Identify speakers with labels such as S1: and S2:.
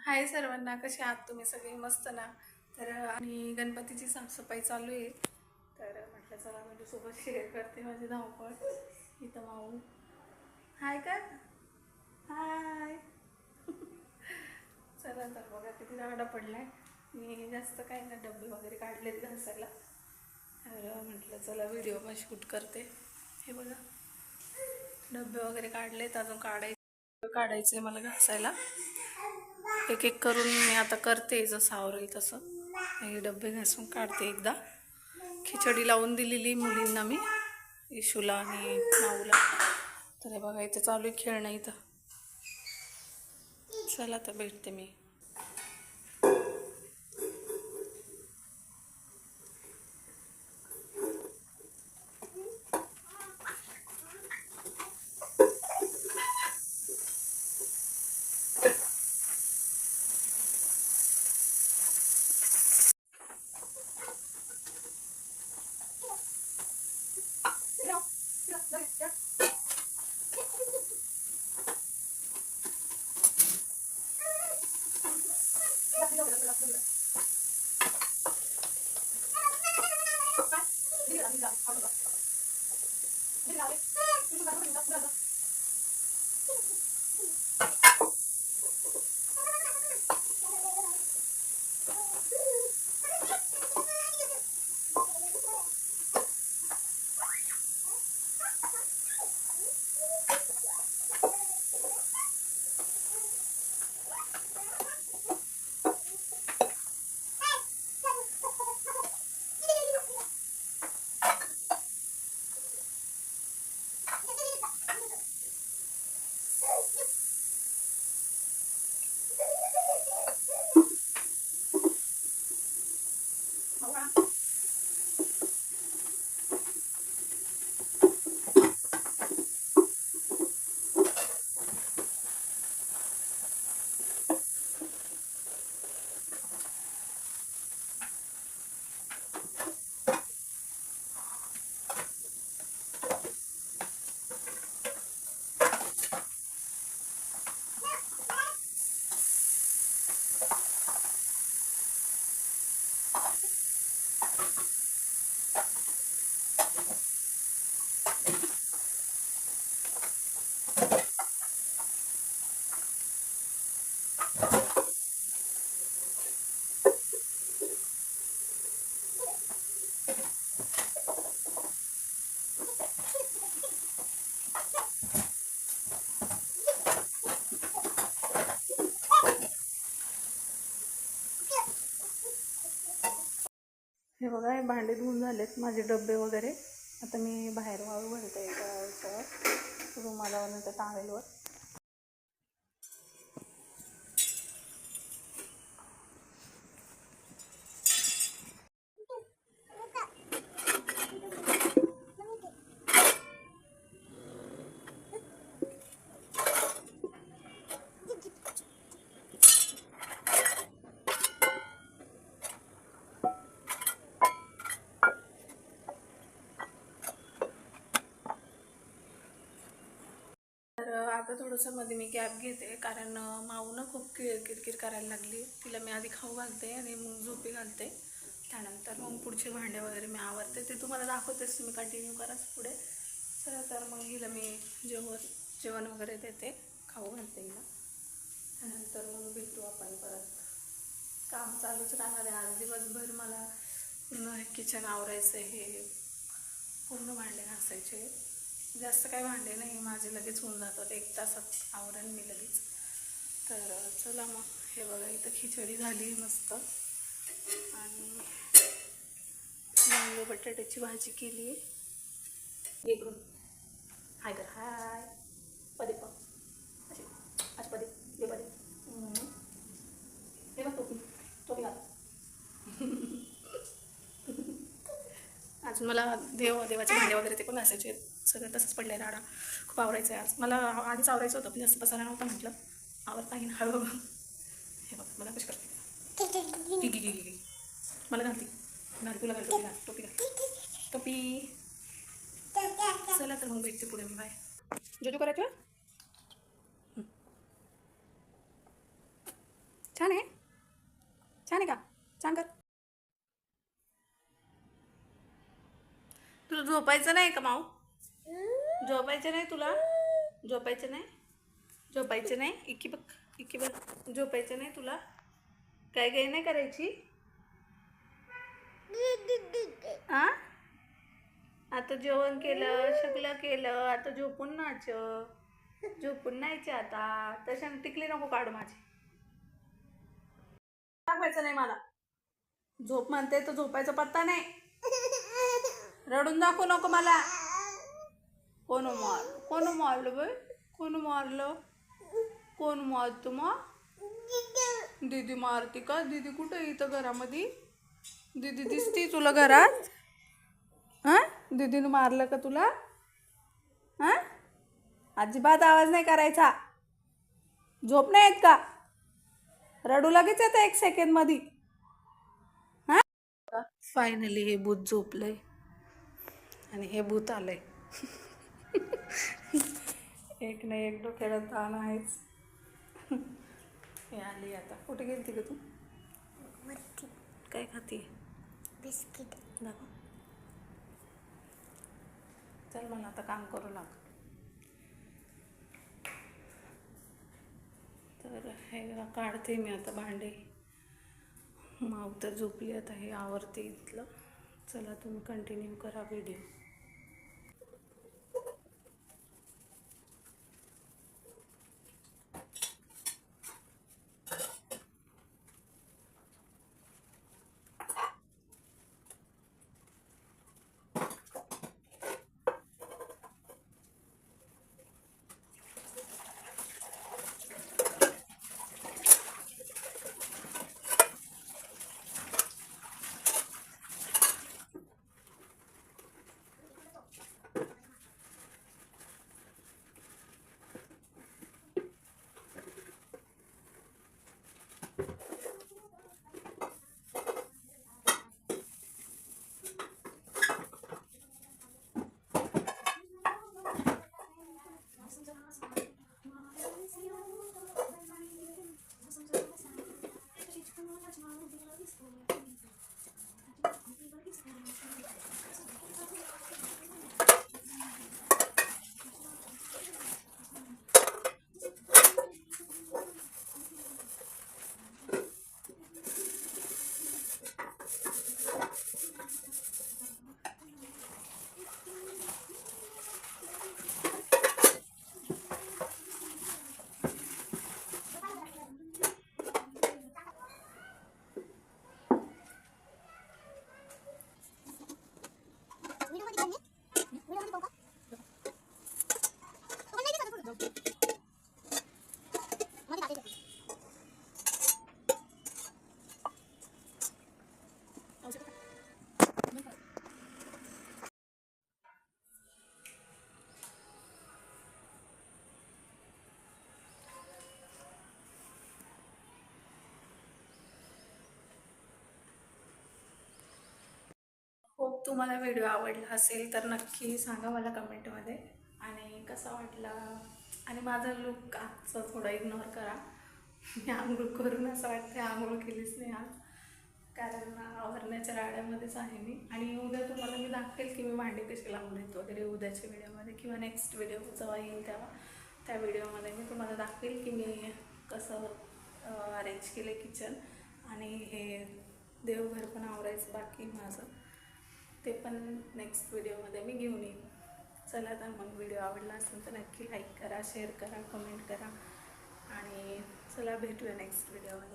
S1: हाय सर्वांना, कसे आहात तुम्ही सगळे? मस्त ना. तर आणि गणपतीची साफसफाई चालू आहे. तर म्हटलं चला माझ्यासोबत शेअर करते माझी धावपळ. इथं माऊ हाय का? हाय. चला तर बघा किती राडा पडलाय. मी जास्त काही ना डब्बे वगैरे काढलेत घासायला. तर म्हटलं चला व्हिडिओ पण शूट करते. हे बघा डब्बे वगैरे काढलेत, अजून काढायचे मला घासायला. एक एक करून मी आता करते, जसं आवरेल तसं. हे डब्बे घासून काढते. एकदा खिचडी लावून दिलेली मुलींना मी, इशूला आणि माऊला. तर हे बघा इथं चालू आहे खेळणं इथं. चला तर भेटते मी. हे बघा हे भांडे धुवून झालेत माझे डब्बे वगैरे. आता मी बाहेर वाळू घालते रुमालावर नंतर टावेलवर. तर आता थोडंसं मध्ये मी गॅप घेते, कारण माऊनं खूप किरकिर करायला लागली. तिला मी आधी खाऊ घालते आणि मग झोपी घालते. त्यानंतर मग पुढचे भांडे वगैरे मी आवरते, ते तुम्हाला दाखवतेच. तुम्ही कंटिन्यू कराच पुढे. तर मग हिला मी जेवण वगैरे देते, खाऊ घालते हिला. त्यानंतर मग भेटू आपण परत. काम चालूच राहणार आहे आज दिवसभर. मला पूर्ण किचन आवरायचं, हे पूर्ण भांडे घासायचे. जास्त काही भांडे नाही माझे, लगेच होऊन जातात. 1 तासात आवरण मी लगेच. तर चला मग. हे बघा इथं खिचडी झाली मस्त, आणि वांगे बटाट्याची भाजी केली आहे. इकडून हाय कर, हाय पदे पण असे असे पदे दे पदे. हे बघ टोपी टोपी घाल. अजून मला देवाचे भांडे वगैरे ते पण घासायचे. सगळं तसंच पडलं राडा. खूप आवरायचं आहे आज मला. आधीच आवरायचं होतं पण जास्त पसारा नव्हता. म्हटलं आवरता येईल हळूहळू. हे बघ मला कशी करते. गी मला घालते. घाल तुला, घाल टोपी, घाल टोपी, घाल टोपी. चला तर मग भेटते पुढे मी. बाय. जोजो करायचं. सांग. तुला झोपायचं नाही का माऊ? झोपायचं नाही तुला? झोपायचं नाही? झोपायचं नाही? इकी बघ, इकी बघ. झोपायचं नाही तुला? काय काय नाही करायची? आ? आता जेवण केलं, सगळं केलं, आता झोपून नाच. झोपून नाहीचे आता. तशाने टिकली नको काढू माझी. दाखवायचं नाही मला. झोप म्हणते तर झोपायचा पत्ता नाही. रडून दाखवू नको मला. कोण मारलं बाई? कोण मारलं? कोण मारतो मग? दीदी मारती का? दीदी कुठे इथं घरामध्ये? दीदी दिसती तुला घरात? हां, दीदीनं मारलं का तुला? हां, अजिबात आवाज नाही करायचा. झोप नाही येत का? रडू लगेच येतं 1 सेकंड मध्ये. हां, फायनली हे भूत झोपलंय आणि हे भूत आलंय. एक ना एक डोक्याला ताण आहेच. हे आली आता. कुठे गेलती का तू? काय खाती? बिस्किट. दाखव. चल मला आता काम करू लाग. तर हे काढते मी आता भांडे. माव तर झोपली आता. हे आवरते इथलं. चला तुम्ही कंटिन्यू करा व्हिडिओ. होप तुम्हाला व्हिडिओ आवडला असेल तर नक्की सांगा मला कमेंटमध्ये. आणि कसा वाटला आणि माझा लुक आजचा थोडा इग्नोर करा. मी आंघोळ करून असं वाटतं आंघोळ केलीच नाही आज, कारण आवरण्याच्या राड्यामध्येच आहे मी. आणि उद्या तुम्हाला मी दाखवेल की मी भांडी कशी लावून येतो वगैरे उद्याच्या व्हिडिओमध्ये, किंवा नेक्स्ट व्हिडिओ जेव्हा येईल तेव्हा त्या व्हिडिओमध्ये मी तुम्हाला दाखवेल की मी कसं अरेंज केलं किचन. आणि हे देवघर पण आवरायचं बाकी माझं, ते पण नेक्स्ट व्हिडिओमध्ये मी घेऊन येईन. चला तर मग व्हिडिओ आवडला असेल तर नक्की लाईक करा, शेअर करा, कमेंट करा. आणि चला भेटूया नेक्स्ट व्हिडिओमध्ये.